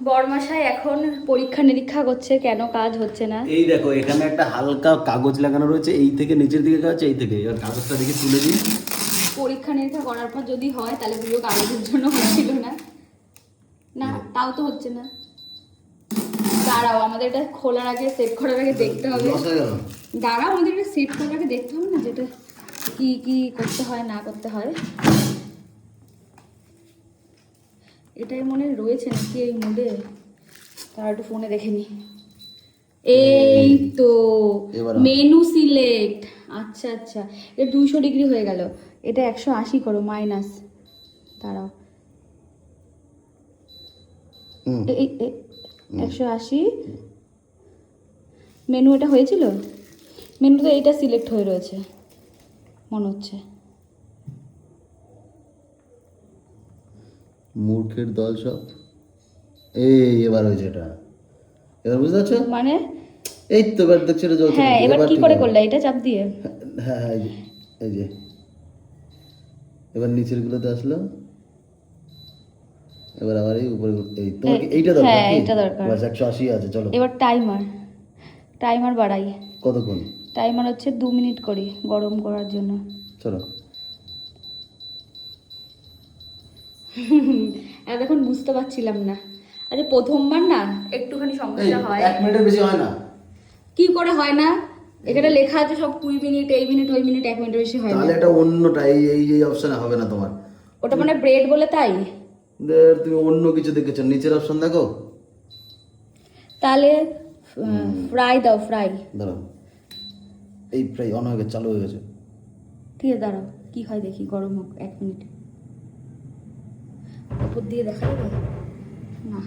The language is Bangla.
বরমাশাই এখন পরীক্ষা নিরীক্ষা করছে কেন কাজ হচ্ছে না। এই দেখো এখানে একটা হালকা কাগজ লাগানো রয়েছে, এই থেকে নিচের দিকে কাজ, এই থেকে এবার কাগজটা দেখে তুলে দিই। পরীক্ষা নিরীক্ষা করার পর যদি হয় তাহলে পুরো কাগজের জন্য হচ্ছিল না, না তাও তো হচ্ছে না। দাঁড়াও, আমাদের এটা খোলার আগে সেট করার আগে দেখতে হবে। দাঁড়াও, আমাদের এটা সেট করার আগে দেখতে হবে না যেটা কি কি করতে হয় না করতে হয়। এটাই মনে রয়েছে নাকি এই মোডে, তার একটু ফোনে দেখে নি। এই তো মেনু সিলেক্ট, আচ্ছা আচ্ছা, এটা 200 ডিগ্রি হয়ে গেল, এটা 180 করো মাইনাস। দাঁড়াও, 180 মেনু এটা হয়েছিল, মেনু তো এইটা সিলেক্ট হয়ে রয়েছে মনে হচ্ছে। মূর্খের দল সব। এই এবার হয়েছে এটা, এবার বুঝতে পারছো মানে? এই তো এবার দেখছো এটা জ্বলছে। হ্যাঁ, এবার কি করে করলে এটা চাপ দিয়ে? হ্যাঁ হ্যাঁ এই যে এবার নিচের গুলোতে আসলো, এবার আবার এই উপরে, এই তোমার কি এইটা দরকার? হ্যাঁ, কি এটা দরকার। বাস 180 আছে, চলো এবার টাইমার বাড়াই। কতক্ষণ? টাইমার হচ্ছে 2 মিনিট করি গরম করার জন্য। চলো এতক্ষণ বুঝতে পারছিলাম না। আরে প্রথমবার না একটুখানি সমস্যা হয়। 1 মিনিটের বেশি হয় না। কি করে হয় না? এখানে লেখা আছে সব 20 মিনিট, এই মিনিট ওই মিনিট, 1 মিনিটের বেশি হয় না। তাহলে এটা অন্যটা, এই এই এই অপশনে হবে না তোমার। ওটা মানে ব্রেড বলে তাই? তুমি অন্য কিছু দেখেছো, নিচের অপশন দেখো। তাহলে ফ্রাই দাও, ফ্রাই দাঁড়াও, এই ফ্রাই অন হয়ে গেছে, চালু হয়ে গেছে। ঠিক আছে, দাঁড়াও কি হয় দেখি, গরম হোক 1 মিনিট। উপর দিয়ে দেখা যাবে না?